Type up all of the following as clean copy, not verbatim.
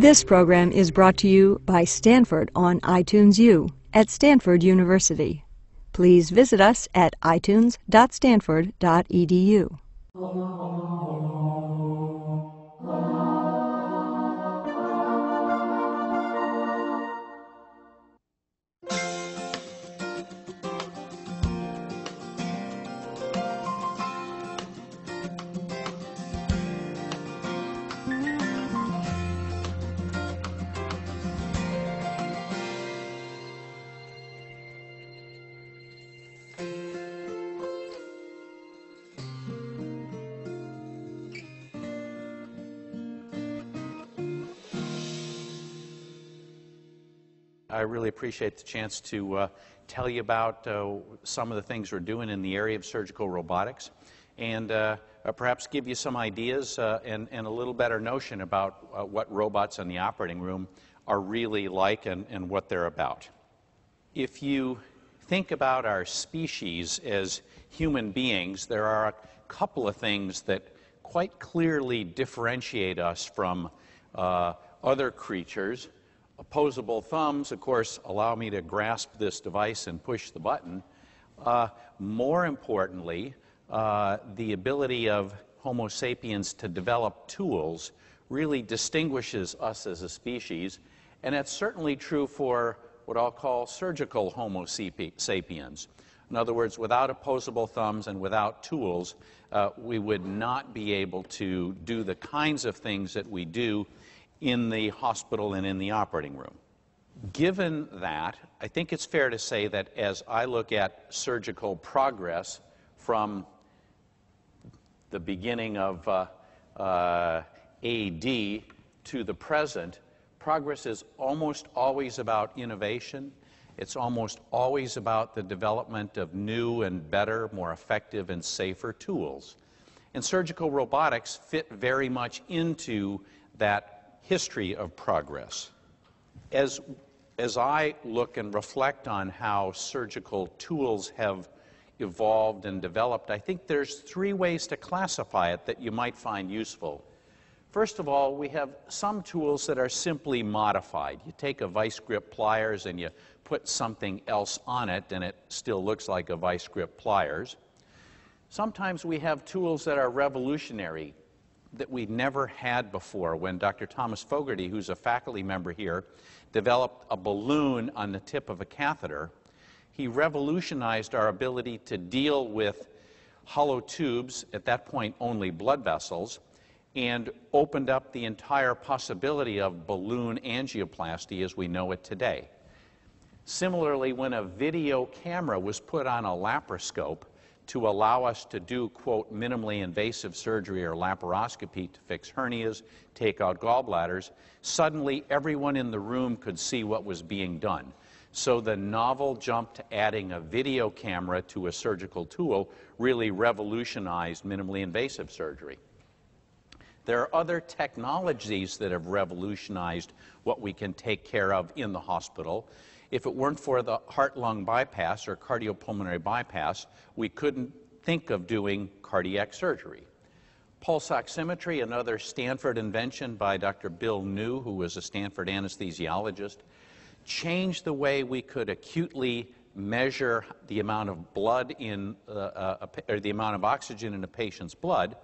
This program is brought to you by Stanford on iTunes U at Stanford University. Please visit us at itunes.stanford.edu. I really appreciate the chance to tell you about some of the things we're doing in the area of surgical robotics and perhaps give you some ideas and a little better notion about what robots in the operating room are really like and what they're about. If you think about our species as human beings, there are a couple of things that quite clearly differentiate us from other creatures. Opposable thumbs, of course, allow me to grasp this device and push the button. More importantly, the ability of Homo sapiens to develop tools really distinguishes us as a species, and that's certainly true for what I'll call surgical Homo sapiens. In other words, without opposable thumbs and without tools, we would not be able to do the kinds of things that we do in the hospital and in the operating room. Given that, I think it's fair to say that as I look at surgical progress from the beginning of AD to the present, progress is almost always about innovation. It's almost always about the development of new and better, more effective and safer tools. And surgical robotics fit very much into that history of progress. As I look and reflect on how surgical tools have evolved and developed, I think there's three ways to classify it that you might find useful. First of all, we have some tools that are simply modified. You take a vice grip pliers and you put something else on it and it still looks like a vice grip pliers. Sometimes we have tools that are revolutionary, that we never had before. When Dr. Thomas Fogarty, who's a faculty member here, developed a balloon on the tip of a catheter, he revolutionized our ability to deal with hollow tubes, at that point only blood vessels, and opened up the entire possibility of balloon angioplasty as we know it today. Similarly, when a video camera was put on a laparoscope to allow us to do, quote, minimally invasive surgery or laparoscopy to fix hernias, take out gallbladders, suddenly everyone in the room could see what was being done. So the novel jump to adding a video camera to a surgical tool really revolutionized minimally invasive surgery. There are other technologies that have revolutionized what we can take care of in the hospital. If it weren't for the heart-lung bypass or cardiopulmonary bypass, we couldn't think of doing cardiac surgery. Pulse oximetry, another Stanford invention by Dr. Bill New, who was a Stanford anesthesiologist, changed the way we could acutely measure the amount of blood in, or the amount of oxygen in a patient's blood,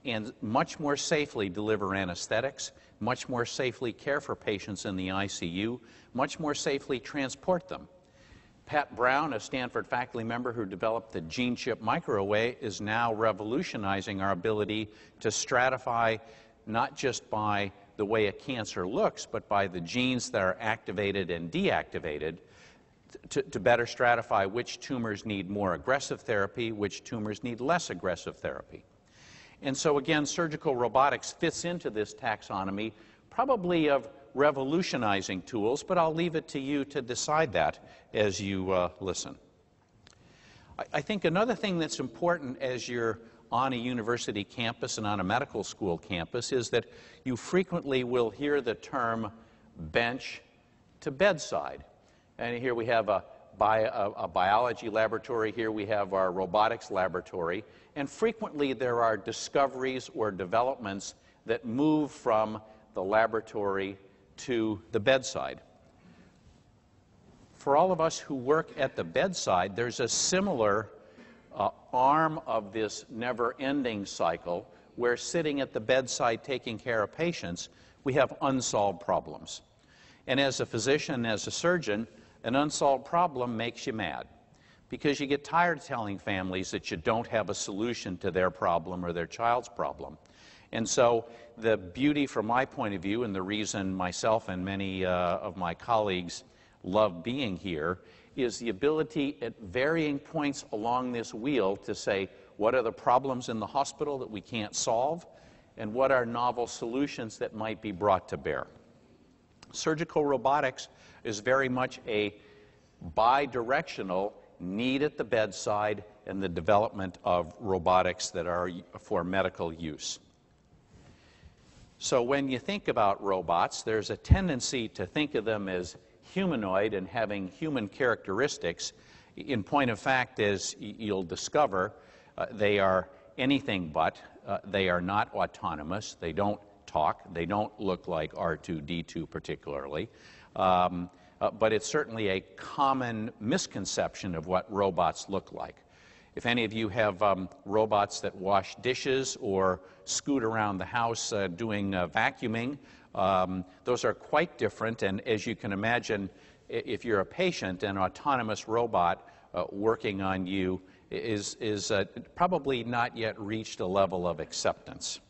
and much more safely deliver anesthetics, much more safely care for patients in the ICU, much more safely transport them. Pat Brown, a Stanford faculty member who developed the gene chip microarray, is now revolutionizing our ability to stratify not just by the way a cancer looks, but by the genes that are activated and deactivated to better stratify which tumors need more aggressive therapy, which tumors need less aggressive therapy. And so again, surgical robotics fits into this taxonomy, probably of revolutionizing tools, but I'll leave it to you to decide that as you listen. I think another thing that's important as you're on a university campus and on a medical school campus is that you frequently will hear the term bench to bedside. And here we have a biology laboratory, here we have our robotics laboratory, and frequently there are discoveries or developments that move from the laboratory to the bedside. For all of us who work at the bedside, there's a similar arm of this never-ending cycle where sitting at the bedside taking care of patients, we have unsolved problems. And as a physician, as a surgeon, an unsolved problem makes you mad because you get tired of telling families that you don't have a solution to their problem or their child's problem. And so the beauty from my point of view, and the reason myself and many of my colleagues love being here, is the ability at varying points along this wheel to say, what are the problems in the hospital that we can't solve, and what are novel solutions that might be brought to bear. Surgical robotics is very much a bi-directional need at the bedside and the development of robotics that are for medical use. So when you think about robots, there's a tendency to think of them as humanoid and having human characteristics. In point of fact, as you'll discover, they are anything but. They are not autonomous. They don't talk. They don't look like R2-D2 particularly. But it's certainly a common misconception of what robots look like. If any of you have robots that wash dishes or scoot around the house doing vacuuming, those are quite different. And as you can imagine, if you're a patient, an autonomous robot working on you is probably not yet reached a level of acceptance.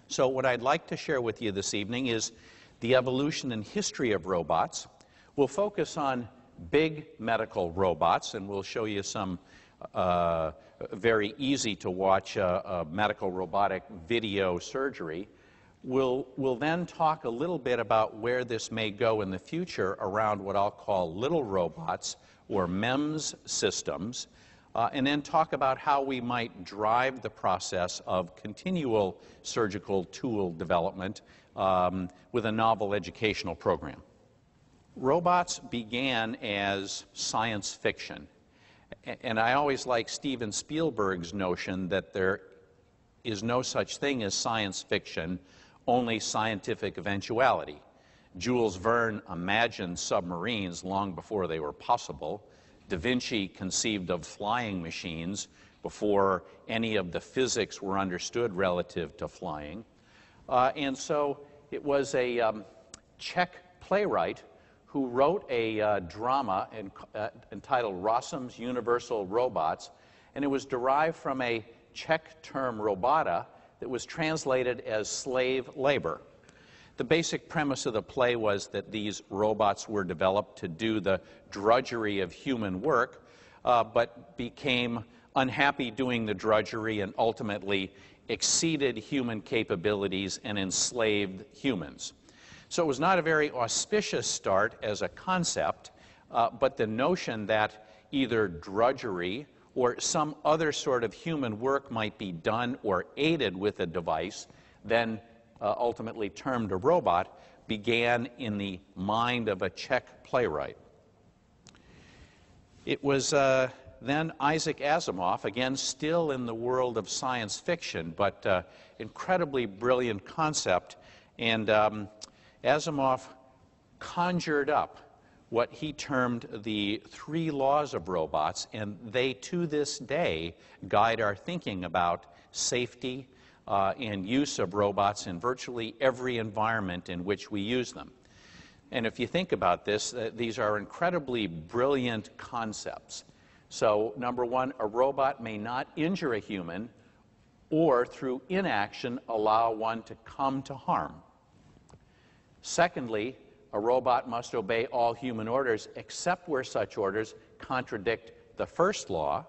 So what I'd like to share with you this evening is the evolution and history of robots. We'll focus on big medical robots, and we'll show you some very easy to watch medical robotic video surgery. We'll then talk a little bit about where this may go in the future around what I'll call little robots or MEMS systems, and then talk about how we might drive the process of continual surgical tool development with a novel educational program. Robots began as science fiction, and I always like Steven Spielberg's notion that there is no such thing as science fiction, only scientific eventuality. Jules Verne imagined submarines long before they were possible. Da Vinci conceived of flying machines before any of the physics were understood relative to flying. And so it was a Czech playwright who wrote a drama entitled Rossum's Universal Robots, and it was derived from a Czech term robota that was translated as slave labor. The basic premise of the play was that these robots were developed to do the drudgery of human work, but became unhappy doing the drudgery and ultimately exceeded human capabilities and enslaved humans. So it was not a very auspicious start as a concept, but the notion that either drudgery or some other sort of human work might be done or aided with a device, then ultimately termed a robot, began in the mind of a Czech playwright. It was then Isaac Asimov, again still in the world of science fiction, but incredibly brilliant concept, and Asimov conjured up what he termed the 3 laws of robots, and they to this day guide our thinking about safety and use of robots in virtually every environment in which we use them. And if you think about this, these are incredibly brilliant concepts. So, number one, a robot may not injure a human or through inaction allow one to come to harm. Secondly, a robot must obey all human orders except where such orders contradict the first law.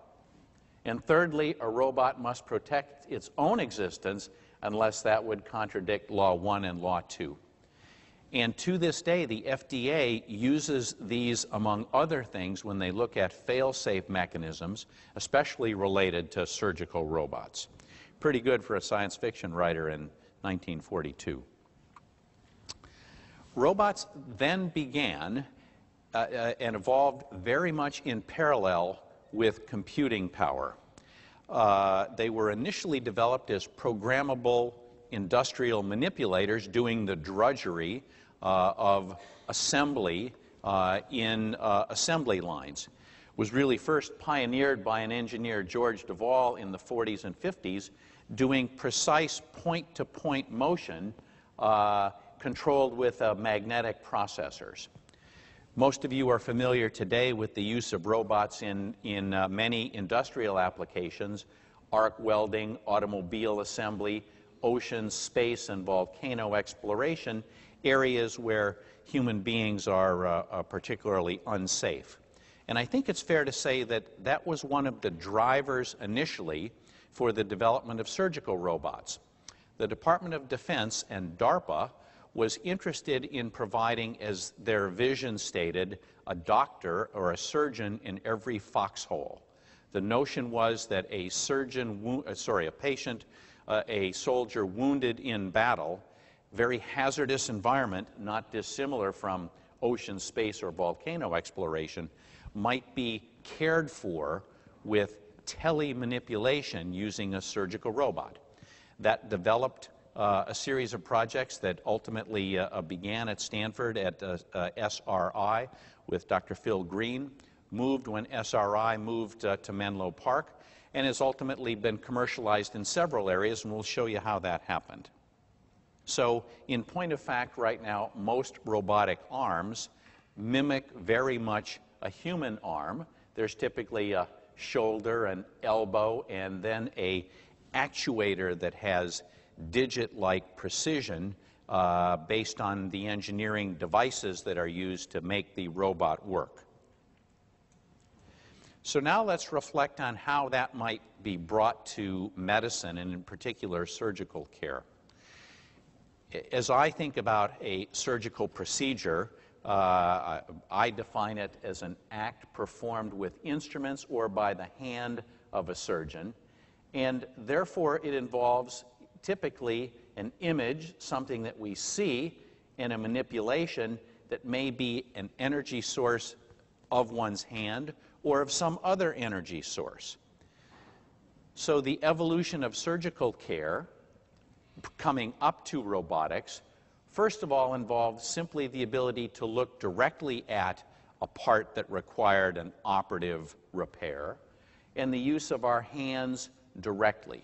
And thirdly, a robot must protect its own existence unless that would contradict Law 1 and Law 2. And to this day, the FDA uses these, among other things, when they look at fail-safe mechanisms, especially related to surgical robots. Pretty good for a science fiction writer in 1942. Robots then began and evolved very much in parallel with computing power. They were initially developed as programmable industrial manipulators doing the drudgery of assembly in assembly lines. Was really first pioneered by an engineer, George Devol, in the 40s and 50s, doing precise point-to-point motion controlled with magnetic processors. Most of you are familiar today with the use of robots in many industrial applications: arc welding, automobile assembly, ocean, space, and volcano exploration, areas where human beings are particularly unsafe. And I think it's fair to say that that was one of the drivers initially for the development of surgical robots. The Department of Defense and DARPA was interested in providing, as their vision stated, a doctor or a surgeon in every foxhole. The notion was that a patient, a soldier wounded in battle, very hazardous environment, not dissimilar from ocean, space, or volcano exploration, might be cared for with telemanipulation using a surgical robot. That developed a series of projects that ultimately began at Stanford at SRI with Dr. Phil Green, moved when SRI moved to Menlo Park, and has ultimately been commercialized in several areas, and we'll show you how that happened. So, in point of fact, right now, most robotic arms mimic very much a human arm. There's typically a shoulder, an elbow, and then a actuator that has digit-like precision based on the engineering devices that are used to make the robot work. So now let's reflect on how that might be brought to medicine, and in particular surgical care. As I think about a surgical procedure, I define it as an act performed with instruments or by the hand of a surgeon, and therefore it involves typically an image, something that we see, and a manipulation that may be an energy source of one's hand or of some other energy source. So the evolution of surgical care coming up to robotics, first of all, involved simply the ability to look directly at a part that required an operative repair, and the use of our hands directly.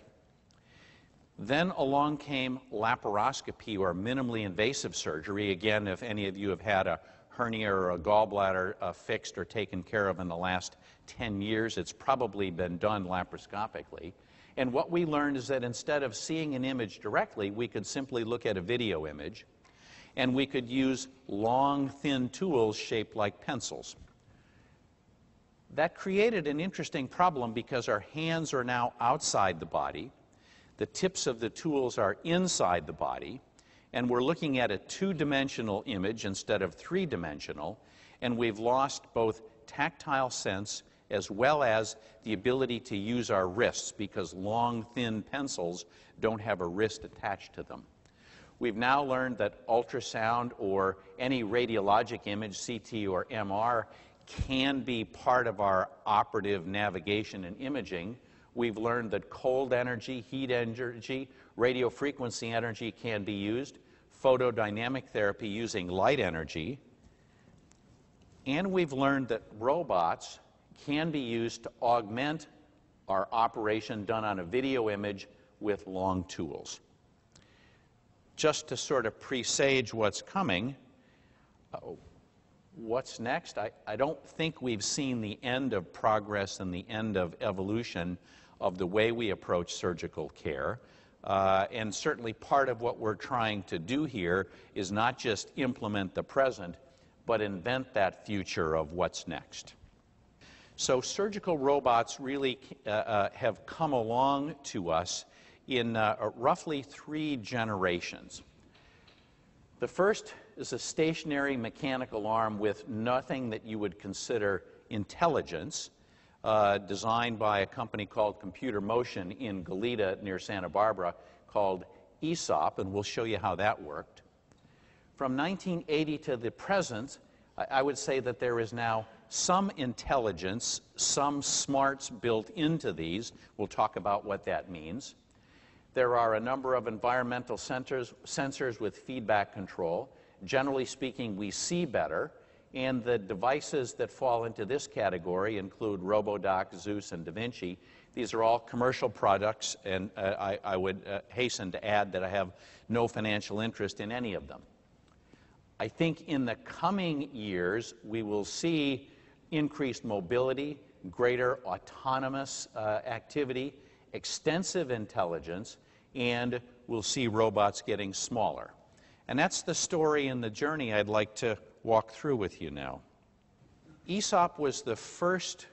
Then along came laparoscopy, or minimally invasive surgery. Again, if any of you have had a hernia or a gallbladder fixed or taken care of in the last 10 years, it's probably been done laparoscopically. And what we learned is that instead of seeing an image directly, we could simply look at a video image, and we could use long, thin tools shaped like pencils. That created an interesting problem because our hands are now outside the body, the tips of the tools are inside the body, and we're looking at a two-dimensional image instead of three-dimensional, and we've lost both tactile sense as well as the ability to use our wrists, because long, thin pencils don't have a wrist attached to them. We've now learned that ultrasound or any radiologic image, CT or MR, can be part of our operative navigation and imaging. We've learned that cold energy, heat energy, radio frequency energy can be used, photodynamic therapy using light energy, and we've learned that robots can be used to augment our operation done on a video image with long tools. Just to sort of presage what's coming, what's next? I don't think we've seen the end of progress and the end of evolution of the way we approach surgical care. And certainly part of what we're trying to do here is not just implement the present, but invent that future of what's next. So surgical robots really have come along to us in roughly 3 generations. The first is a stationary mechanical arm with nothing that you would consider intelligence, designed by a company called Computer Motion in Goleta near Santa Barbara called ESOP, and we'll show you how that worked. From 1980 to the present, I would say that there is now some intelligence, some smarts built into these. We'll talk about what that means. There are a number of environmental sensors with feedback control. Generally speaking, we see better, and the devices that fall into this category include RoboDoc, Zeus, and Da Vinci. These are all commercial products, and I would hasten to add that I have no financial interest in any of them. I think in the coming years, we will see increased mobility, greater autonomous activity, extensive intelligence, and we'll see robots getting smaller. And that's the story and the journey I'd like to walk through with you now. ESOP was the first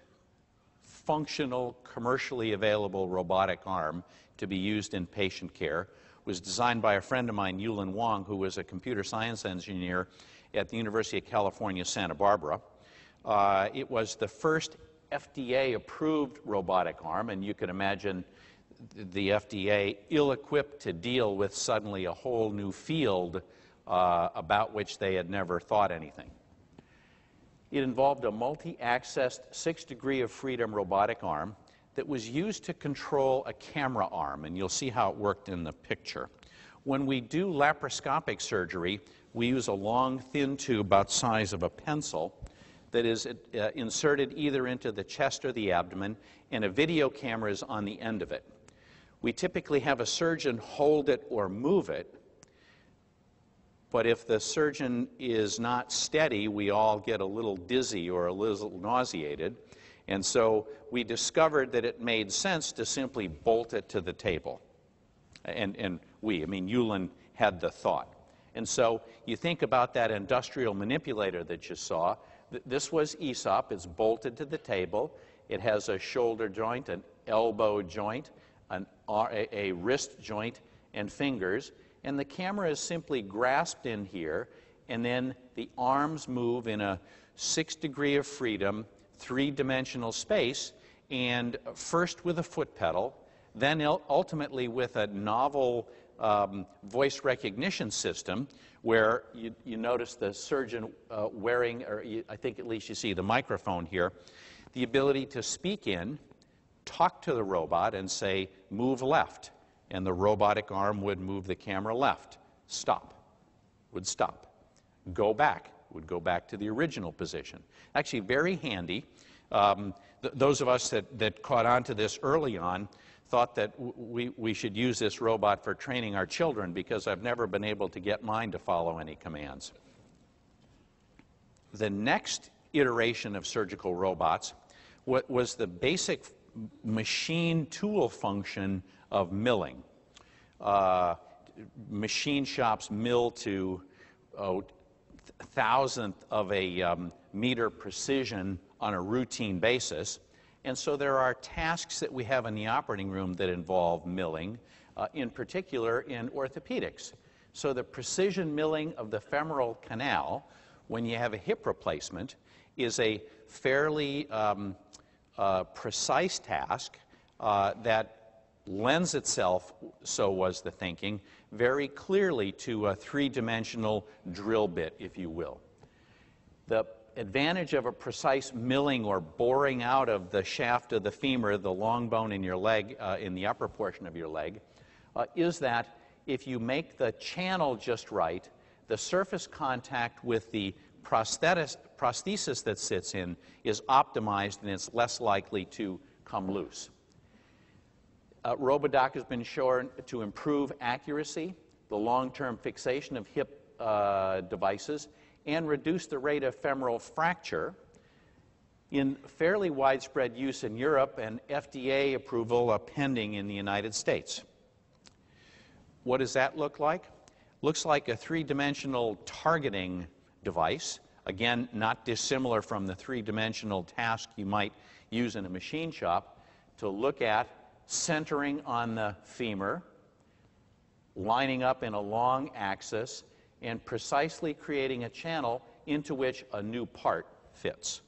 functional, commercially available robotic arm to be used in patient care. It was designed by a friend of mine, Yulin Wang, who was a computer science engineer at the University of California, Santa Barbara. It was the first FDA-approved robotic arm, and you can imagine the FDA ill-equipped to deal with suddenly a whole new field about which they had never thought anything. It involved a multi-accessed 6-degree of freedom robotic arm that was used to control a camera arm, and you'll see how it worked in the picture. When we do laparoscopic surgery, we use a long, thin tube about the size of a pencil that is inserted either into the chest or the abdomen, and a video camera is on the end of it. We typically have a surgeon hold it or move it, but if the surgeon is not steady, we all get a little dizzy or a little nauseated, and so we discovered that it made sense to simply bolt it to the table. I mean, Yulin had the thought. And so you think about that industrial manipulator that you saw. This was ESOP. It's bolted to the table. It has a shoulder joint, an elbow joint, a wrist joint, and fingers. And the camera is simply grasped in here, and then the arms move in a 6-degree of freedom, 3-dimensional space, and first with a foot pedal, then ultimately with a novel voice recognition system where you notice the surgeon wearing, or I think at least you see the microphone here, the ability to speak in, talk to the robot and say, move left, and the robotic arm would move the camera left. Stop, would stop. Go back, would go back to the original position. Actually very handy. Those of us that caught on to this early on thought that we should use this robot for training our children because I've never been able to get mine to follow any commands. The next iteration of surgical robots was the basic machine tool function of milling. Machine shops mill to thousandth of a meter precision on a routine basis. And so there are tasks that we have in the operating room that involve milling, in particular in orthopedics. So the precision milling of the femoral canal, when you have a hip replacement, is a fairly precise task that lends itself, so was the thinking, very clearly to a 3-dimensional drill bit, if you will. The advantage of a precise milling or boring out of the shaft of the femur, the long bone in your leg, in the upper portion of your leg, is that if you make the channel just right, the surface contact with the prosthesis that sits in is optimized and it's less likely to come loose. RoboDoc has been shown to improve accuracy, the long-term fixation of hip devices, and reduce the rate of femoral fracture in fairly widespread use in Europe and FDA approval pending in the United States. What does that look like? Looks like a 3-dimensional targeting device, again, not dissimilar from the 3-dimensional task you might use in a machine shop, to look at centering on the femur, lining up in a long axis, and precisely creating a channel into which a new part fits.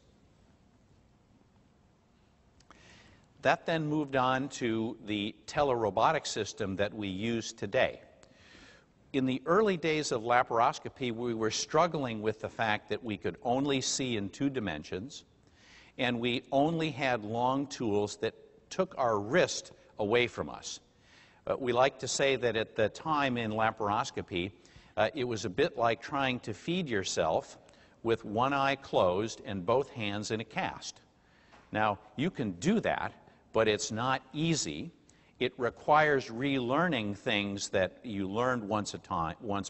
That then moved on to the telerobotic system that we use today. In the early days of laparoscopy, we were struggling with the fact that we could only see in 2 dimensions, and we only had long tools that took our wrist away from us. We like to say that at the time in laparoscopy, it was a bit like trying to feed yourself with one eye closed and both hands in a cast. Now, you can do that, but it's not easy. It requires relearning things that you learned once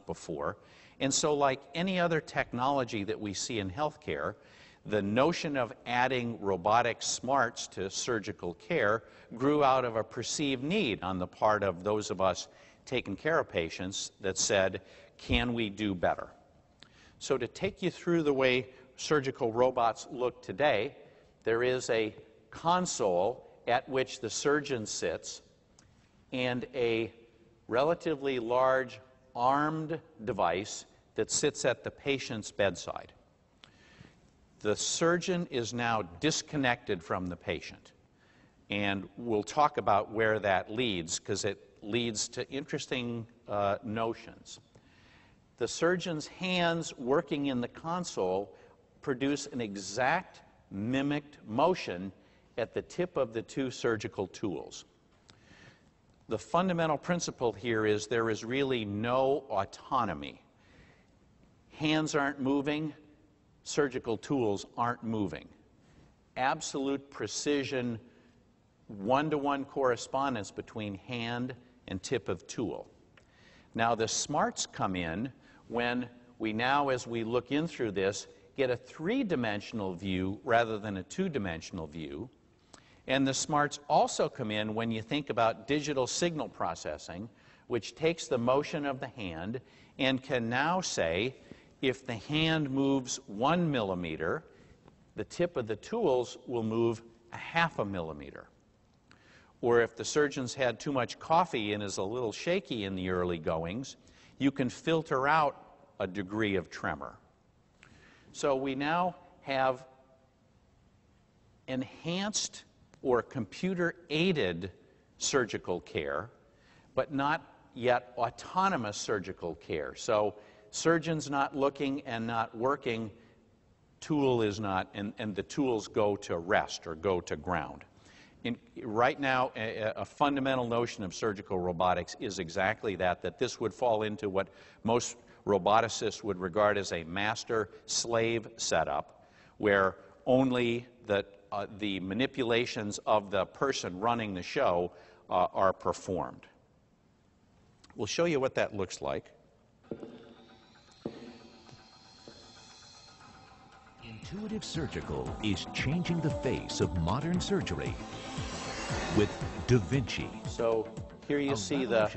before. And so, like any other technology that we see in healthcare, the notion of adding robotic smarts to surgical care grew out of a perceived need on the part of those of us taking care of patients that said, can we do better? So to take you through the way surgical robots look today, there is a console at which the surgeon sits and a relatively large armed device that sits at the patient's bedside. The surgeon is now disconnected from the patient, and we'll talk about where that leads because it leads to interesting notions. The surgeon's hands working in the console produce an exact mimicked motion at the tip of the two surgical tools. The fundamental principle here is there is really no autonomy. Hands aren't moving, surgical tools aren't moving. Absolute precision, one-to-one correspondence between hand and tip of tool. Now the smarts come in when we now, as we look in through this, get a three-dimensional view rather than a two-dimensional view. And the smarts also come in when you think about digital signal processing, which takes the motion of the hand and can now say, if the hand moves 1 millimeter, the tip of the tools will move a 0.5 millimeter. Or if the surgeon's had too much coffee and is a little shaky in the early goings, you can filter out a degree of tremor. So we now have enhanced or computer-aided surgical care, but not yet autonomous surgical care. So surgeon's not looking and not working, tool is not, and the tools go to rest or go to ground. Right now, a fundamental notion of surgical robotics is exactly that this would fall into what most roboticists would regard as a master-slave setup, where only the manipulations of the person running the show are performed. We'll show you what that looks like. Intuitive Surgical is changing the face of modern surgery with Da Vinci. So here you see the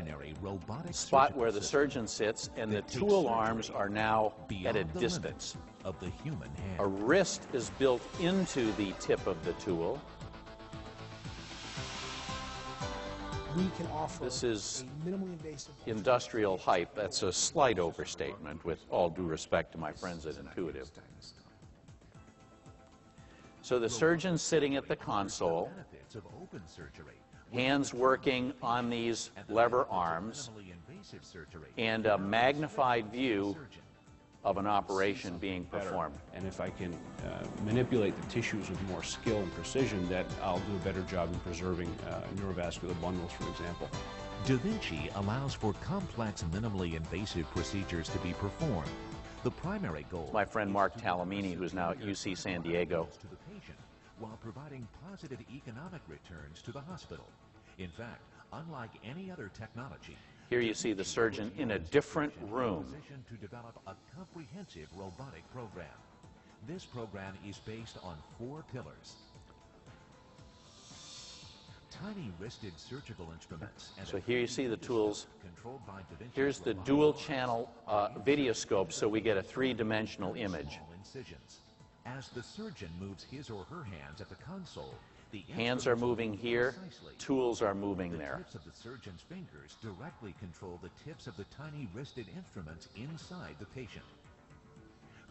spot where the surgeon sits, and the tool arms are now at a distance. Of the human hand. A wrist is built into the tip of the tool. We can offer This is a minimally invasive industrial hype. That's a slight overstatement, with all due respect to my friends at Intuitive. So the surgeon's sitting at the console, hands working on these lever arms, and a magnified view of an operation being performed. And if I can manipulate the tissues with more skill and precision, that I'll do a better job in preserving neurovascular bundles, for example. Da Vinci allows for complex, minimally invasive procedures to be performed. The primary goal... My friend Mark Talamini, who's now at UC San Diego. ...to the patient, while providing positive economic returns to the hospital. In fact, unlike any other technology... Here you see the surgeon in a different room. ...to develop a comprehensive robotic program. This program is based on 4 pillars. Tiny wristed surgical instruments. So here you see the tools. Controlled by Da Vinci. Here's the dual channel videoscope, so we get a three-dimensional image. Incisions. As the surgeon moves his or her hands at the console, the Hands are moving here, tools are moving there. The tips of the surgeon's fingers directly control the tips of the tiny wristed instruments inside the patient,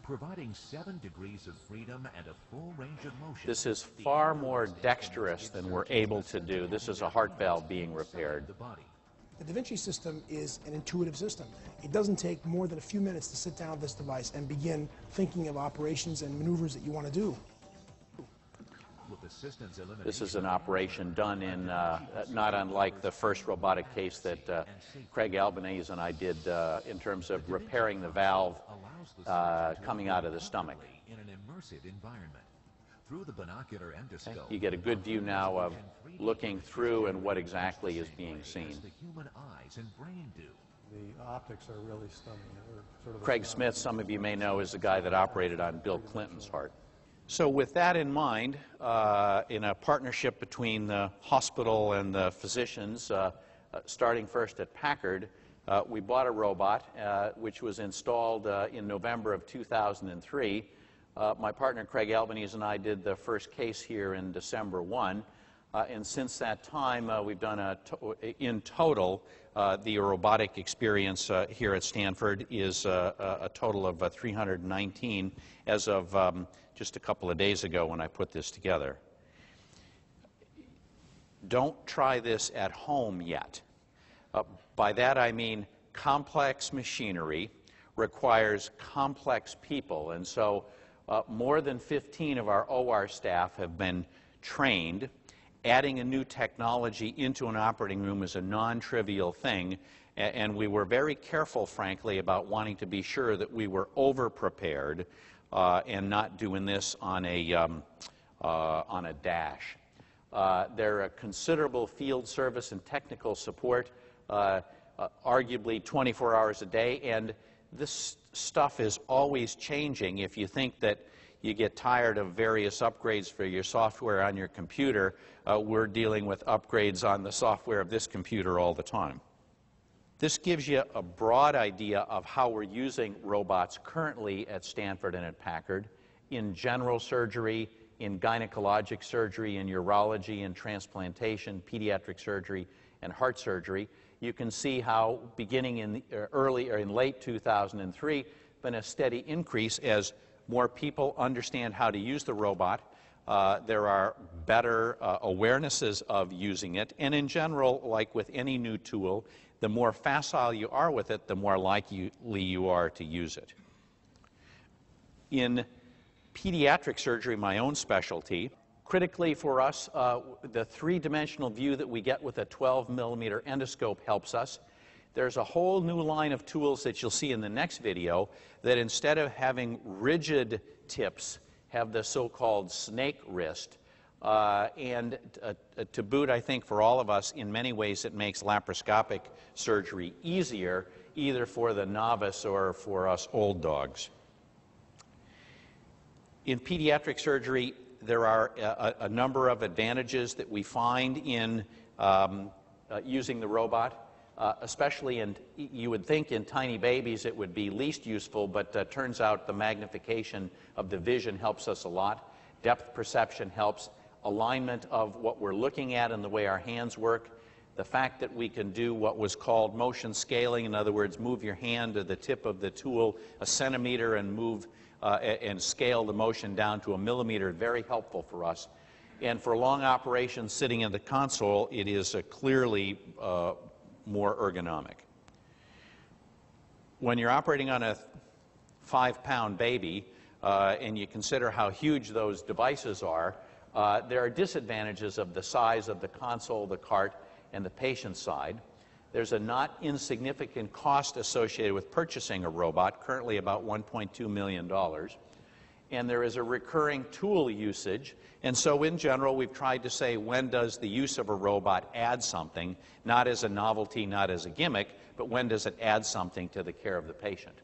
providing 7 degrees of freedom and a full range of motion. This is far more dexterous than we're able to do. This is a heart valve being repaired. The body. The Da Vinci system is an intuitive system. It doesn't take more than a few minutes to sit down with this device and begin thinking of operations and maneuvers that you want to do. With the assistance elimination. This is an operation done in not unlike the first robotic case that Craig Albanese and I did in terms of repairing the valve coming out of the stomach. In an immersive environment. Through the binocular endoscope, You get a good view now of looking through and what exactly is being seen. the human eyes and brain do. The optics are really stunning. They're sort of Craig Smith, some of you may know, is the guy that operated on Bill Clinton's heart. So with that in mind, in a partnership between the hospital and the physicians, starting first at Packard, we bought a robot which was installed in November of 2003. My partner Craig Albanese and I did the first case here in December 1. And since that time, we've done in total, the robotic experience here at Stanford is a total of 319 as of just a couple of days ago when I put this together. Don't try this at home yet. By that I mean complex machinery requires complex people, and so more than 15 of our OR staff have been trained. Adding a new technology into an operating room is a non-trivial thing, and we were very careful, frankly, about wanting to be sure that we were over-prepared and not doing this on a dash. There are considerable field service and technical support, arguably 24 hours a day, and this stuff is always changing. If you think that you get tired of various upgrades for your software on your computer, we're dealing with upgrades on the software of this computer all the time. This gives you a broad idea of how we're using robots currently at Stanford and at Packard in general surgery, in gynecologic surgery, in urology, in transplantation, pediatric surgery, and heart surgery. You can see how beginning in late 2003, been a steady increase as more people understand how to use the robot. There are better awarenesses of using it, and in general, like with any new tool, the more facile you are with it, the more likely you are to use it. In pediatric surgery, my own specialty, critically for us, the three-dimensional view that we get with a 12-millimeter endoscope helps us. There's a whole new line of tools that you'll see in the next video that instead of having rigid tips, have the so-called snake wrist. And to boot, I think, for all of us, in many ways it makes laparoscopic surgery easier, either for the novice or for us old dogs. In pediatric surgery, there are a number of advantages that we find in using the robot. Especially you would think in tiny babies it would be least useful, but turns out the magnification of the vision helps us a lot. Depth perception helps. Alignment of what we're looking at and the way our hands work. The fact that we can do what was called motion scaling, in other words, move your hand to the tip of the tool a centimeter and move and scale the motion down to a millimeter, very helpful for us. And for long operations sitting in the console, it is clearly more ergonomic. When you're operating on a 5-pound baby and you consider how huge those devices are, there are disadvantages of the size of the console, the cart, and the patient side. There's a not insignificant cost associated with purchasing a robot, currently about $1.2 million. And there is a recurring tool usage. And so in general, we've tried to say, when does the use of a robot add something, not as a novelty, not as a gimmick, but when does it add something to the care of the patient?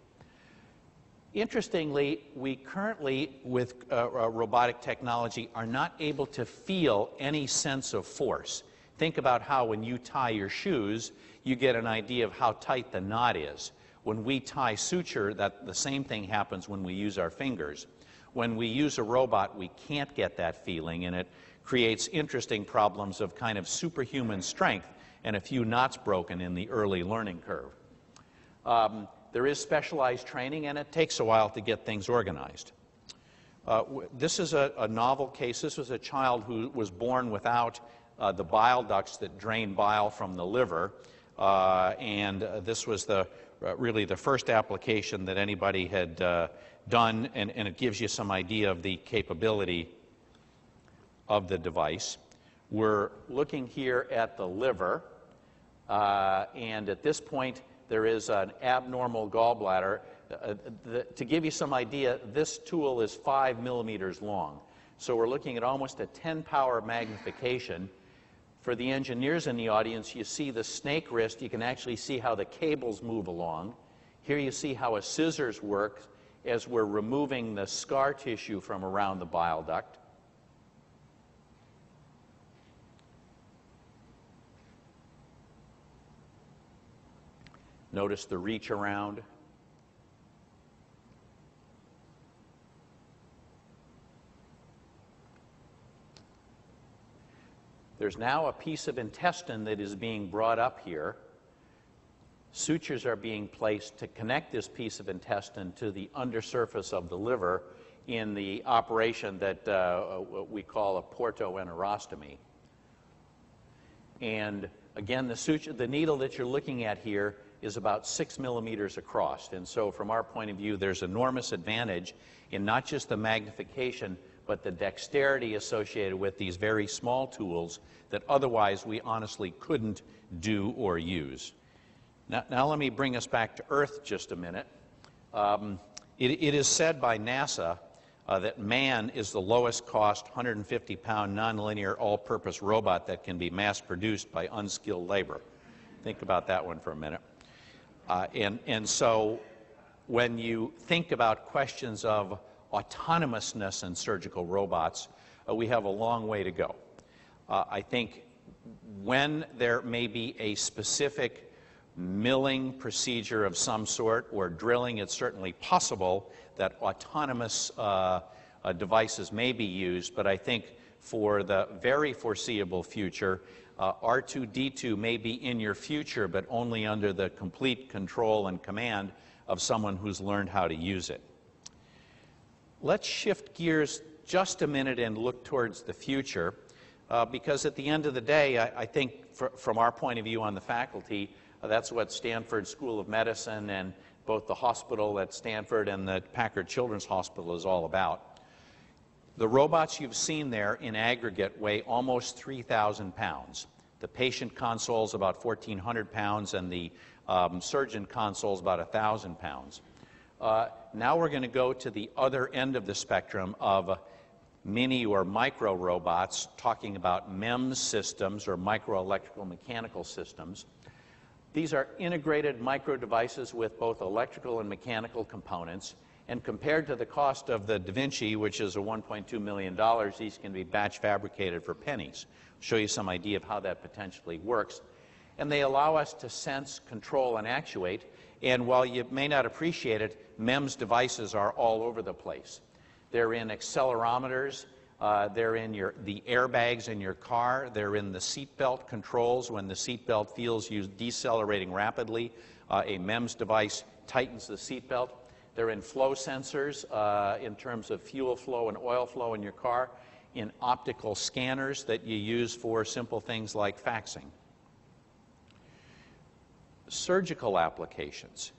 Interestingly, we currently, with robotic technology, are not able to feel any sense of force. Think about how when you tie your shoes, you get an idea of how tight the knot is. When we tie suture, the same thing happens when we use our fingers. When we use a robot, we can't get that feeling, and it creates interesting problems of kind of superhuman strength and a few knots broken in the early learning curve. There is specialized training, and it takes a while to get things organized. This is a novel case. This was a child who was born without the bile ducts that drain bile from the liver, and this was really the first application that anybody had done, and it gives you some idea of the capability of the device. We're looking here at the liver, and at this point there is an abnormal gallbladder. To give you some idea, this tool is 5 millimeters long. So we're looking at almost a 10-power magnification. For the engineers in the audience, you see the snake wrist. You can actually see how the cables move along. Here you see how a scissors work as we're removing the scar tissue from around the bile duct. Notice the reach around. There's now a piece of intestine that is being brought up here. Sutures are being placed to connect this piece of intestine to the undersurface of the liver in the operation that we call a portoenterostomy. And again, the needle that you're looking at here is about 6 millimeters across. And so from our point of view, there's enormous advantage in not just the magnification, but the dexterity associated with these very small tools that otherwise we honestly couldn't do or use. Now let me bring us back to Earth just a minute. It is said by NASA that man is the lowest cost 150-pound nonlinear all-purpose robot that can be mass-produced by unskilled labor. Think about that one for a minute. And so when you think about questions of autonomousness in surgical robots, we have a long way to go. I think when there may be a specific milling procedure of some sort or drilling, it's certainly possible that autonomous devices may be used, but I think for the very foreseeable future, R2-D2 may be in your future, but only under the complete control and command of someone who's learned how to use it. Let's shift gears just a minute and look towards the future, because at the end of the day, I think from our point of view on the faculty, that's what Stanford School of Medicine and both the hospital at Stanford and the Packard Children's Hospital is all about. The robots you've seen there in aggregate weigh almost 3,000 pounds. The patient console is about 1,400 pounds and the surgeon console is about 1,000 pounds. Now we're going to go to the other end of the spectrum of mini or micro robots, talking about MEMS systems or micro electrical mechanical systems. These are integrated micro devices with both electrical and mechanical components, and compared to the cost of the Da Vinci, which is a $1.2 million, these can be batch fabricated for pennies. I'll show you some idea of how that potentially works. And they allow us to sense, control, and actuate. And while you may not appreciate it, MEMS devices are all over the place. They're in accelerometers, they're in the airbags in your car, they're in the seatbelt controls. When the seatbelt feels you decelerating rapidly, a MEMS device tightens the seatbelt. They're in flow sensors in terms of fuel flow and oil flow in your car, in optical scanners that you use for simple things like faxing. Surgical applications.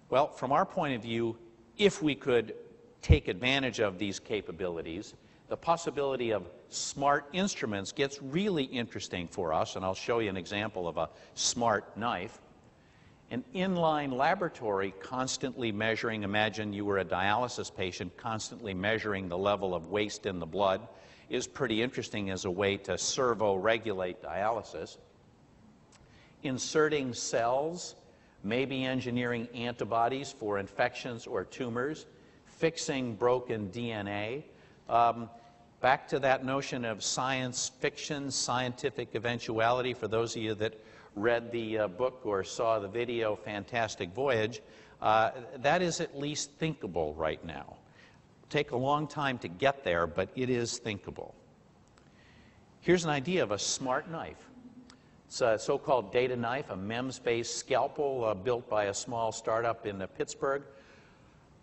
Well, from our point of view, if we could take advantage of these capabilities, the possibility of smart instruments gets really interesting for us, and I'll show you an example of a smart knife. An inline laboratory constantly measuring, imagine you were a dialysis patient, constantly measuring the level of waste in the blood is pretty interesting as a way to servo-regulate dialysis. Inserting cells, maybe engineering antibodies for infections or tumors, fixing broken DNA. Back to that notion of science fiction, scientific eventuality, for those of you that read the book or saw the video Fantastic Voyage, that is at least thinkable right now. Take a long time to get there, but it is thinkable. Here's an idea of a smart knife. It's a so-called data knife, a MEMS-based scalpel built by a small startup in Pittsburgh,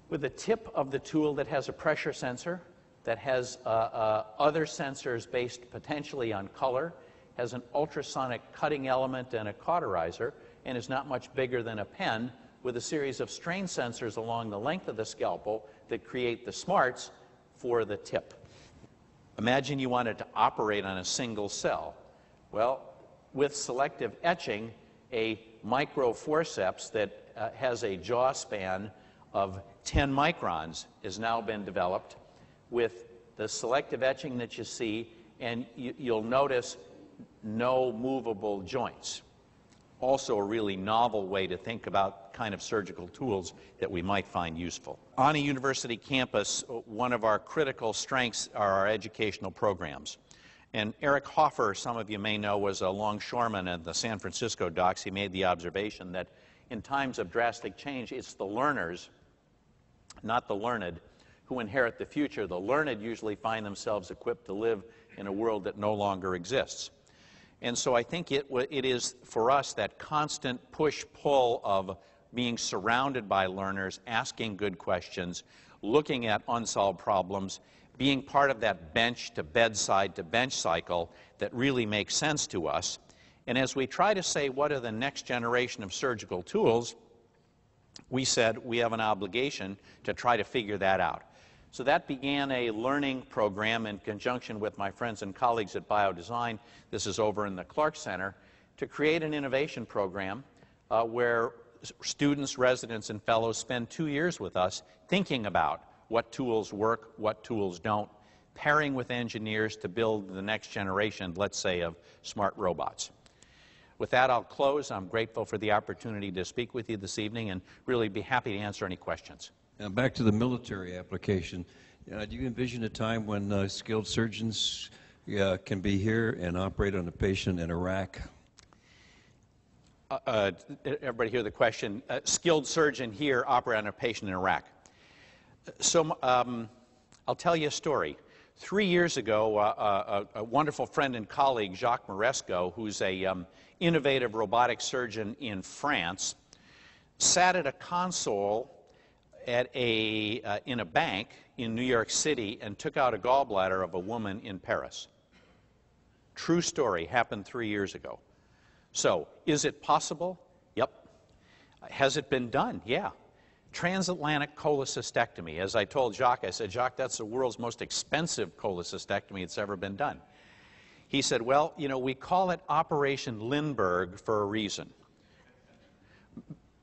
with a tip of the tool that has a pressure sensor, that has other sensors based potentially on color, has an ultrasonic cutting element and a cauterizer, and is not much bigger than a pen, with a series of strain sensors along the length of the scalpel that create the smarts for the tip. Imagine you wanted to operate on a single cell. Well, with selective etching, a microforceps that has a jaw span of 10 microns has now been developed with the selective etching that you see, and you'll notice no movable joints. Also a really novel way to think about kind of surgical tools that we might find useful. On a university campus, one of our critical strengths are our educational programs. And Eric Hoffer, some of you may know, was a longshoreman at the San Francisco docks. He made the observation that in times of drastic change, it's the learners, not the learned, who inherit the future. The learned usually find themselves equipped to live in a world that no longer exists. And so I think it is for us that constant push-pull of being surrounded by learners, asking good questions, looking at unsolved problems, being part of that bench to bedside to bench cycle that really makes sense to us. And as we try to say what are the next generation of surgical tools, we said we have an obligation to try to figure that out. So that began a learning program in conjunction with my friends and colleagues at BioDesign. This is over in the Clark Center, to create an innovation program where students, residents, and fellows spend 2 years with us thinking about what tools work, what tools don't, pairing with engineers to build the next generation, let's say, of smart robots. With that, I'll close. I'm grateful for the opportunity to speak with you this evening and really be happy to answer any questions. Now back to the military application. Do you envision a time when skilled surgeons can be here and operate on a patient in Iraq? Everybody hear the question. Skilled surgeon here operate on a patient in Iraq. So I'll tell you a story. 3 years ago, a wonderful friend and colleague, Jacques Moresco, who's a innovative robotic surgeon in France, sat at a console at in a bank in New York City and took out a gallbladder of a woman in Paris. True story, happened 3 years ago. So, is it possible? Yep. Has it been done? Yeah. Transatlantic cholecystectomy. As I told Jacques, I said, Jacques, that's the world's most expensive cholecystectomy that's ever been done. He said, well, you know, we call it Operation Lindbergh for a reason.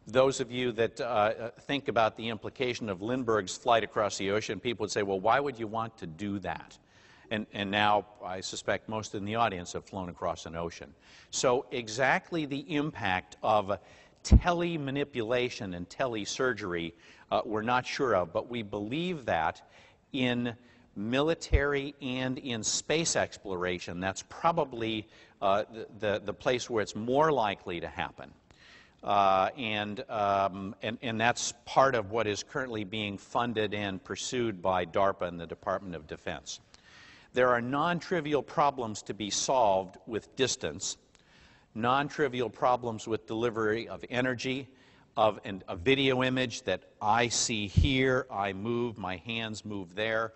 Those of you that think about the implication of Lindbergh's flight across the ocean, people would say, well, why would you want to do that? And now I suspect most in the audience have flown across an ocean. So exactly the impact of tele-manipulation and tele-surgery we're not sure of, but we believe that in military and in space exploration, that's probably the place where it's more likely to happen. And that's part of what is currently being funded and pursued by DARPA and the Department of Defense. There are non-trivial problems to be solved with distance, non-trivial problems with delivery of energy, of a video image that I see here, I move, my hands move there.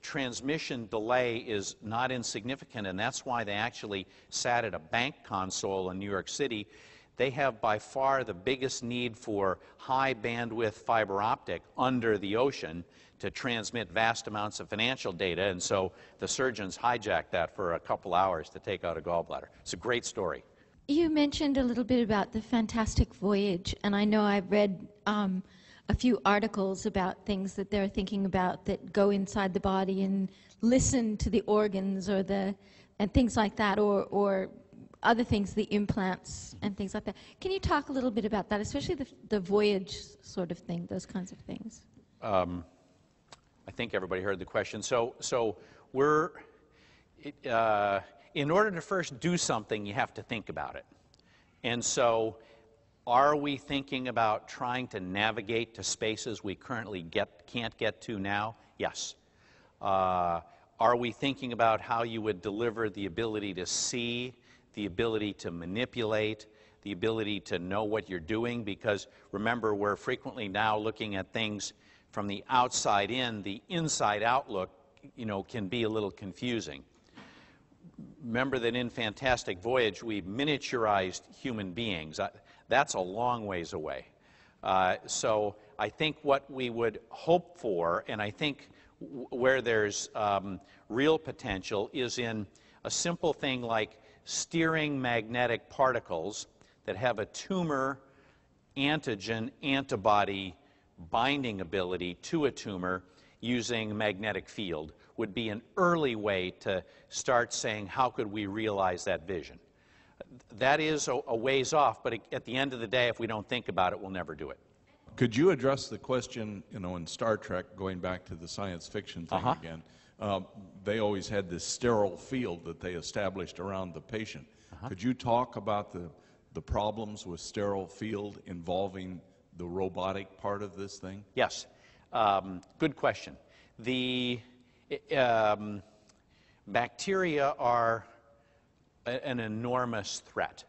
Transmission delay is not insignificant, and that's why they actually sat at a bank console in New York City. They have by far the biggest need for high bandwidth fiber optic under the ocean to transmit vast amounts of financial data, and so the surgeons hijacked that for a couple hours to take out a gallbladder. It's a great story. You mentioned a little bit about the Fantastic Voyage, and I know I've read a few articles about things that they're thinking about that go inside the body and listen to the organs or and things like that, or other things, the implants and things like that. Can you talk a little bit about that, especially the voyage sort of thing, those kinds of things? I think everybody heard the question. So we're, in order to first do something, you have to think about it. And so are we thinking about trying to navigate to spaces we currently can't get to now? Yes. Are we thinking about how you would deliver the ability to see, the ability to manipulate, the ability to know what you're doing? Because remember, we're frequently now looking at things from the outside in. The inside out look, you know, can be a little confusing. Remember that in Fantastic Voyage, we miniaturized human beings. That's a long ways away. So I think what we would hope for, and I think where there's real potential is in a simple thing like steering magnetic particles that have a tumor antigen antibody binding ability to a tumor using magnetic field would be an early way to start saying, how could we realize that vision? That is a ways off, but at the end of the day, if we don't think about it, we'll never do it. Could you address the question, you know, in Star Trek, going back to the science fiction thing again, they always had this sterile field that they established around the patient. Could you talk about the problems with sterile field involving the robotic part of this thing? Yes. Good question. The bacteria are an enormous threat.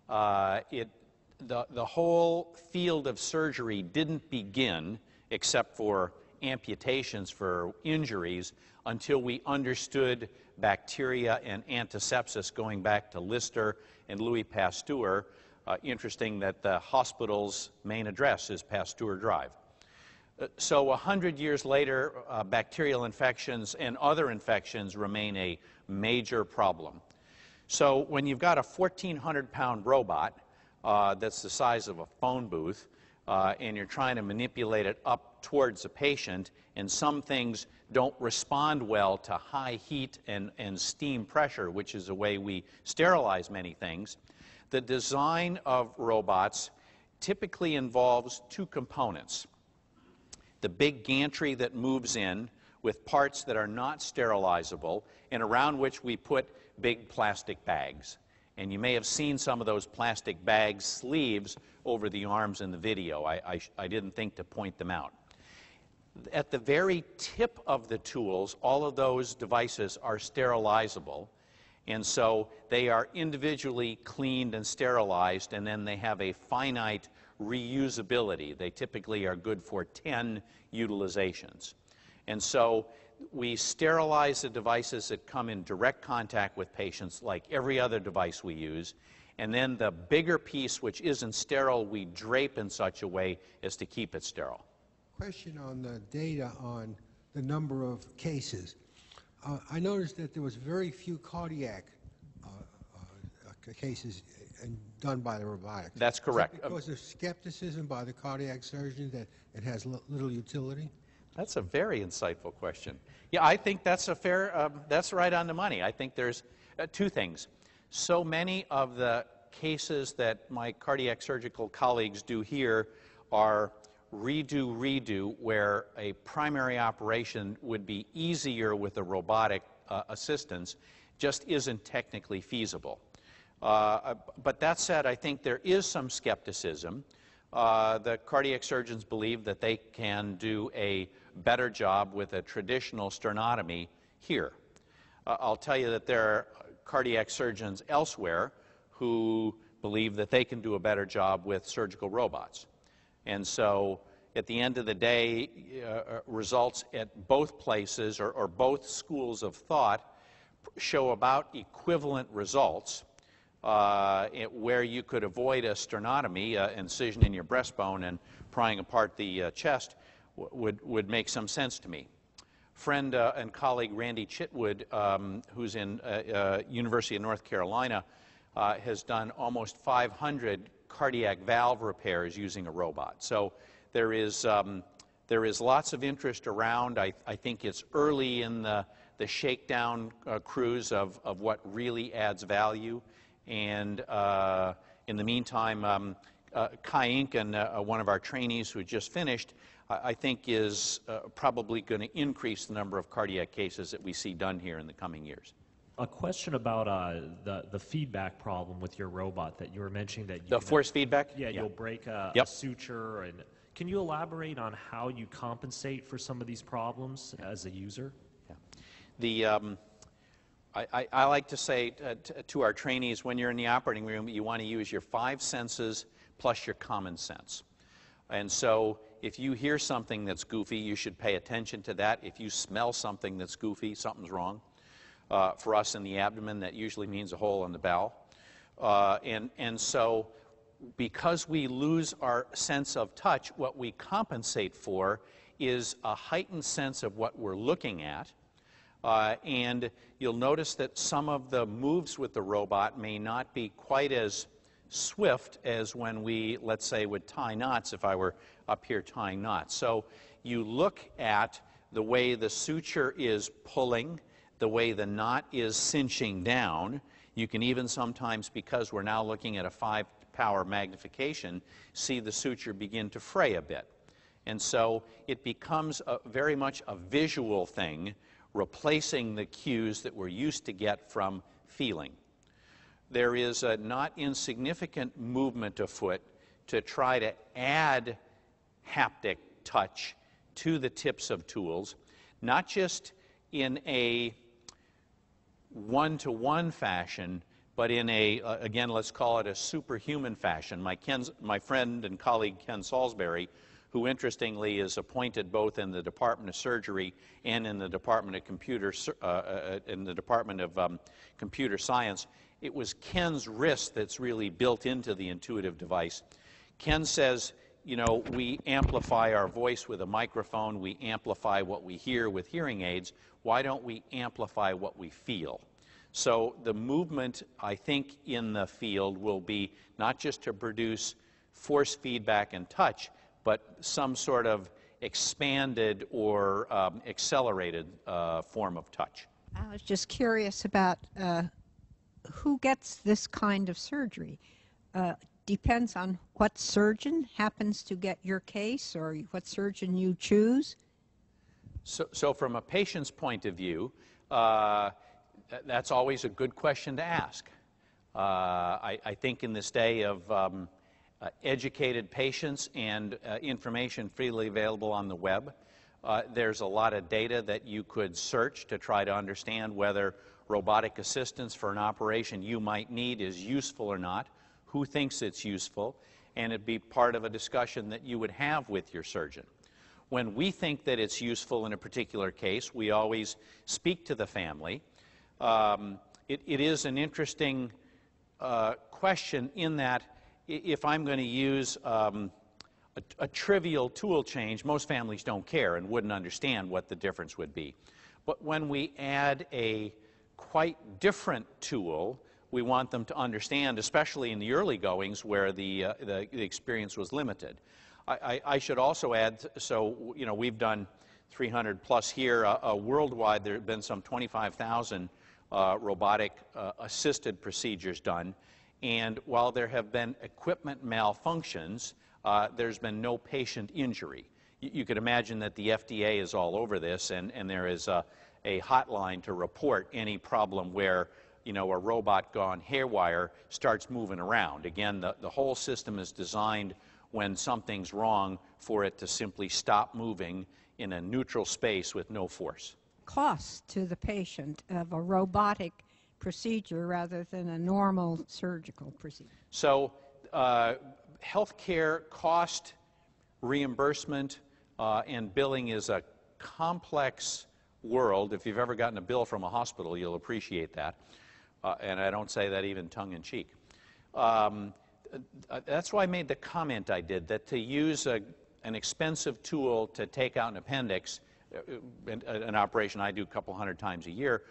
The whole field of surgery didn't begin, except for amputations for injuries, until we understood bacteria and antisepsis going back to Lister and Louis Pasteur. Interesting that the hospital's main address is Pasteur Drive. So 100 years later, bacterial infections and other infections remain a major problem. So when you've got a 1,400-pound robot that's the size of a phone booth, and you're trying to manipulate it up towards a patient, and some things don't respond well to high heat and steam pressure, which is the way we sterilize many things, the design of robots typically involves two components. The big gantry that moves in with parts that are not sterilizable and around which we put big plastic bags. And you may have seen some of those plastic bag sleeves over the arms in the video. I didn't think to point them out. At the very tip of the tools, all of those devices are sterilizable, and so they are individually cleaned and sterilized, and then they have a finite reusability. They typically are good for 10 utilizations. And so we sterilize the devices that come in direct contact with patients like every other device we use, and then the bigger piece which isn't sterile we drape in such a way as to keep it sterile. Question on the data on the number of cases. I noticed that there was very few cardiac cases done by the robotics. That's correct. Is that because of skepticism by the cardiac surgeon that it has little utility? That's a very insightful question. Yeah, I think that's a fair, that's right on the money. I think there's two things. So many of the cases that my cardiac surgical colleagues do here are redo, where a primary operation would be easier with a robotic assistance, just isn't technically feasible. But that said, I think there is some skepticism. The cardiac surgeons believe that they can do a better job with a traditional sternotomy here. I'll tell you that there are cardiac surgeons elsewhere who believe that they can do a better job with surgical robots. And so at the end of the day, results at both places or both schools of thought show about equivalent results. Where you could avoid a sternotomy, incision in your breastbone and prying apart the chest would make some sense to me. Friend and colleague Randy Chitwood, who's in University of North Carolina, has done almost 500 cardiac valve repairs using a robot. So there is lots of interest around. I think it's early in the shakedown cruise of what really adds value. And in the meantime, Kai Inken, one of our trainees who just finished, I think is probably going to increase the number of cardiac cases that we see done here in the coming years. A question about the feedback problem with your robot that you were mentioning. That the force feedback? Yeah, you'll break a suture. And can you elaborate on how you compensate for some of these problems as a user? Yeah. I like to say to our trainees, when you're in the operating room, you want to use your 5 senses plus your common sense. And so if you hear something that's goofy, you should pay attention to that. If you smell something that's goofy, something's wrong. For us in the abdomen, that usually means a hole in the bowel. And so because we lose our sense of touch, what we compensate for is a heightened sense of what we're looking at. And you'll notice that some of the moves with the robot may not be quite as swift as when we, let's say, would tie knots if I were up here tying knots. So you look at the way the suture is pulling, the way the knot is cinching down. You can even sometimes, because we're now looking at a 5-power magnification, see the suture begin to fray a bit. And so it becomes very much a visual thing, replacing the cues that we're used to get from feeling. There is a not insignificant movement afoot to try to add haptic touch to the tips of tools, not just in a one-to-one fashion, but in a, again, let's call it a superhuman fashion. My friend and colleague Ken Salisbury, who interestingly is appointed both in the Department of Surgery and in the Department of Computer Science. It was Ken's wrist that's really built into the intuitive device. Ken says, you know, we amplify our voice with a microphone, we amplify what we hear with hearing aids. Why don't we amplify what we feel? So the movement, I think, in the field will be not just to produce force feedback and touch, but some sort of expanded or accelerated form of touch. I was just curious about who gets this kind of surgery. Depends on what surgeon happens to get your case or what surgeon you choose? So from a patient's point of view, that's always a good question to ask. I think in this day of educated patients and information freely available on the web, there's a lot of data that you could search to try to understand whether robotic assistance for an operation you might need is useful or not, who thinks it's useful, and it'd be part of a discussion that you would have with your surgeon. When we think that it's useful in a particular case, we always speak to the family. It is an interesting question in that if I'm going to use a trivial tool change, most families don't care and wouldn't understand what the difference would be. But when we add a quite different tool, we want them to understand, especially in the early goings where the experience was limited. I should also add, so you know, we've done 300 plus here. Worldwide, there have been some 25,000 robotic assisted procedures done. And while there have been equipment malfunctions, there's been no patient injury. You could imagine that the FDA is all over this, and there is a hotline to report any problem where, you know, a robot gone haywire starts moving around. Again, the whole system is designed when something's wrong for it to simply stop moving in a neutral space with no force. Cost to the patient of a robotic procedure rather than a normal surgical procedure. So healthcare cost, reimbursement, and billing is a complex world. If you've ever gotten a bill from a hospital, you'll appreciate that. And I don't say that even tongue-in-cheek. That's why I made the comment I did, that to use an expensive tool to take out an appendix, an operation I do a couple hundred times a year,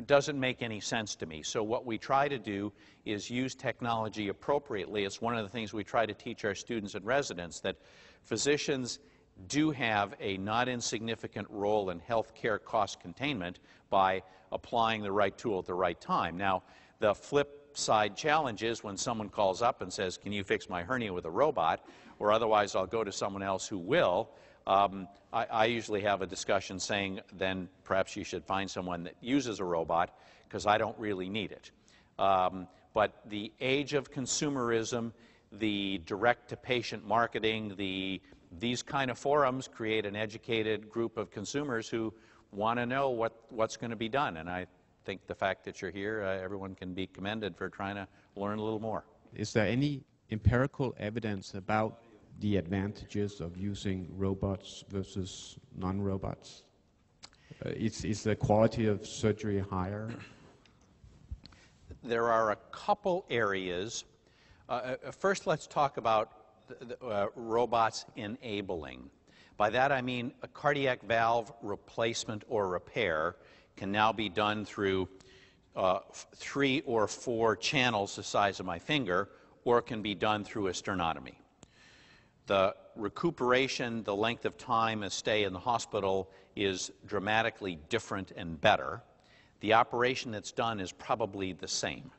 doesn't make any sense to me. So what we try to do is use technology appropriately. It's one of the things we try to teach our students and residents, that physicians do have a not insignificant role in healthcare cost containment by applying the right tool at the right time. Now, the flip side challenge is when someone calls up and says, can you fix my hernia with a robot, or otherwise I'll go to someone else who will. I usually have a discussion saying, then perhaps you should find someone that uses a robot, because I don't really need it. But the age of consumerism, the direct-to-patient marketing, these kind of forums create an educated group of consumers who want to know what's going to be done. And I think the fact that you're here, everyone can be commended for trying to learn a little more. Is there any empirical evidence about the advantages of using robots versus non-robots? Is the quality of surgery higher? There are a couple areas. First, let's talk about robots enabling. By that I mean a cardiac valve replacement or repair can now be done through 3 or 4 channels the size of my finger, or it can be done through a sternotomy. The recuperation, the length of time a stay in the hospital is dramatically different and better. The operation that's done is probably the same.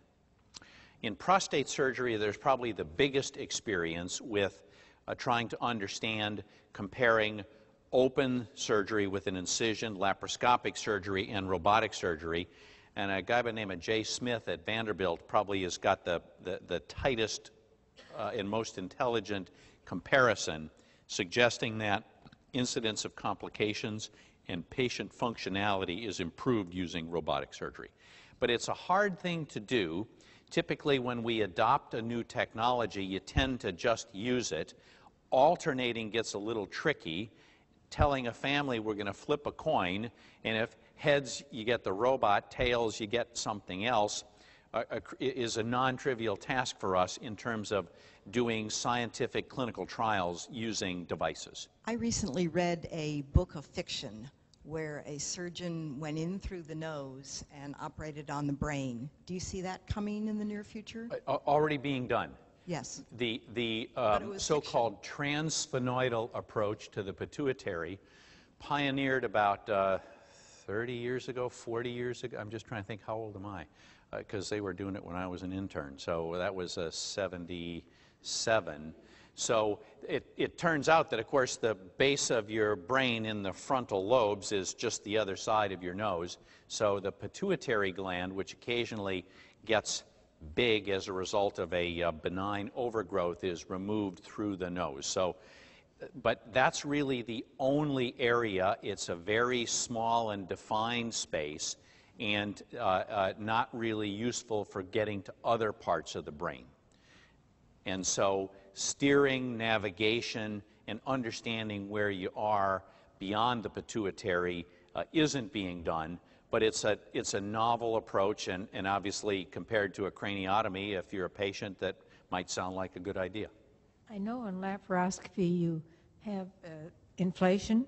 In prostate surgery, there's probably the biggest experience with trying to understand comparing open surgery with an incision, laparoscopic surgery, and robotic surgery. And a guy by the name of Jay Smith at Vanderbilt probably has got the tightest and most intelligent comparison, suggesting that incidence of complications and patient functionality is improved using robotic surgery. But it's a hard thing to do. Typically, when we adopt a new technology, you tend to just use it. Alternating gets a little tricky. Telling a family we're going to flip a coin, and if heads, you get the robot, tails, you get something else, is a non-trivial task for us in terms of doing scientific clinical trials using devices. I recently read a book of fiction where a surgeon went in through the nose and operated on the brain. Do you see that coming in the near future? Already being done. Yes. The so-called transsphenoidal approach to the pituitary, pioneered about 30 years ago, 40 years ago. I'm just trying to think, how old am I? Because they were doing it when I was an intern. So that was 77. So it turns out that, of course, the base of your brain in the frontal lobes is just the other side of your nose. So the pituitary gland, which occasionally gets big as a result of a benign overgrowth, is removed through the nose. So, but that's really the only area. It's a very small and defined space, and not really useful for getting to other parts of the brain. And so steering, navigation, and understanding where you are beyond the pituitary isn't being done. But it's a novel approach, and obviously compared to a craniotomy, if you're a patient, that might sound like a good idea. I know in laparoscopy you have inflation.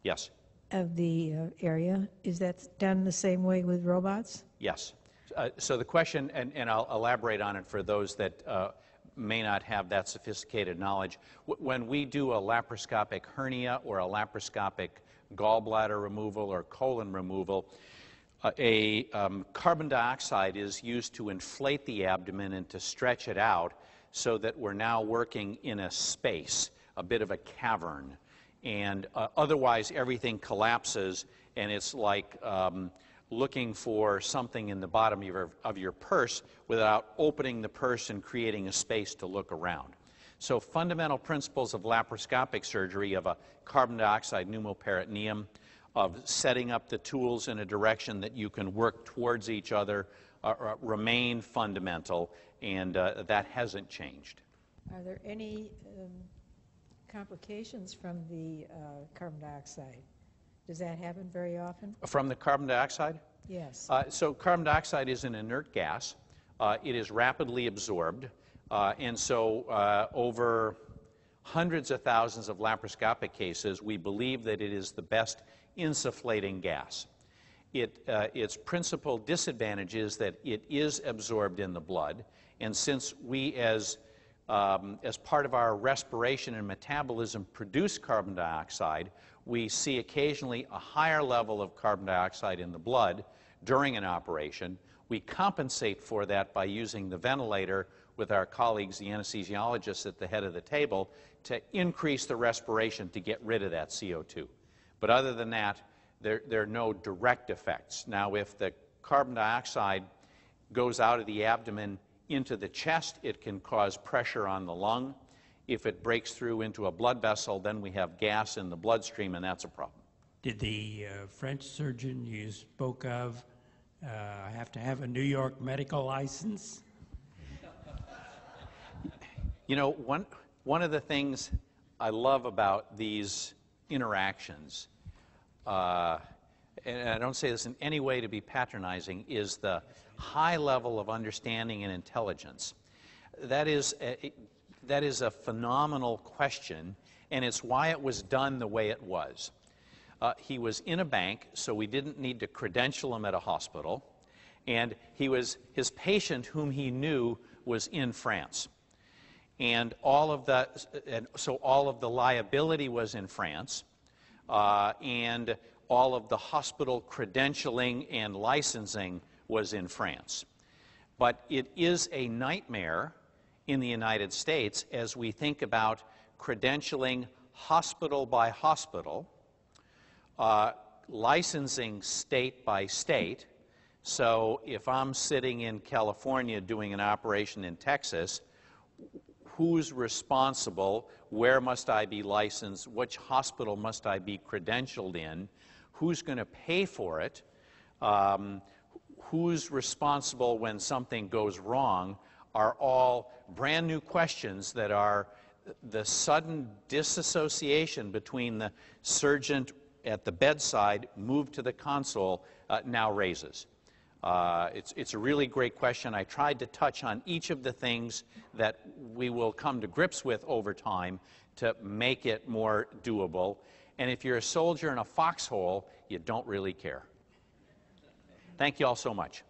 Yes. Of the area. Is that done the same way with robots? Yes. So the question, and I'll elaborate on it for those that may not have that sophisticated knowledge. When we do a laparoscopic hernia or a laparoscopic gallbladder removal or colon removal, carbon dioxide is used to inflate the abdomen and to stretch it out so that we're now working in a space, a bit of a cavern. And otherwise everything collapses, and it's like looking for something in the bottom of your purse without opening the purse and creating a space to look around. So fundamental principles of laparoscopic surgery, of a carbon dioxide pneumoperitoneum, of setting up the tools in a direction that you can work towards each other, remain fundamental, and that hasn't changed. Are there any complications from the carbon dioxide? Does that happen very often? From the carbon dioxide? Yes. So carbon dioxide is an inert gas. It is rapidly absorbed. And so over hundreds of thousands of laparoscopic cases, we believe that it is the best insufflating gas. Its principal disadvantage is that it is absorbed in the blood, and since we as part of our respiration and metabolism produce carbon dioxide, we see occasionally a higher level of carbon dioxide in the blood during an operation. We compensate for that by using the ventilator with our colleagues, the anesthesiologists at the head of the table, to increase the respiration to get rid of that CO2. But other than that, there are no direct effects. Now, if the carbon dioxide goes out of the abdomen into the chest, it can cause pressure on the lung. If it breaks through into a blood vessel, then we have gas in the bloodstream, and that's a problem. Did the French surgeon you spoke of have to have a New York medical license? You know, one of the things I love about these interactions, and I don't say this in any way to be patronizing, is the high level of understanding and intelligence. That is a phenomenal question, and it's why it was done the way it was. He was in a bank, so we didn't need to credential him at a hospital, and his patient, whom he knew, was in France. And so all of the liability was in France, and all of the hospital credentialing and licensing was in France. But it is a nightmare in the United States as we think about credentialing hospital by hospital, licensing state by state. So if I'm sitting in California doing an operation in Texas, who's responsible? Where must I be licensed? Which hospital must I be credentialed in? Who's going to pay for it? Who's responsible when something goes wrong are all brand new questions that are the sudden disassociation between the surgeon at the bedside moved to the console now raises. It's a really great question. I tried to touch on each of the things that we will come to grips with over time to make it more doable. And if you're a soldier in a foxhole, you don't really care. Thank you all so much.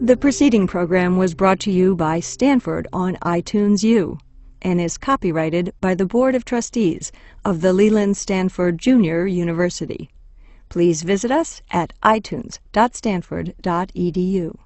The preceding program was brought to you by Stanford on iTunes U and is copyrighted by the Board of Trustees of the Leland Stanford Junior University. Please visit us at itunes.stanford.edu.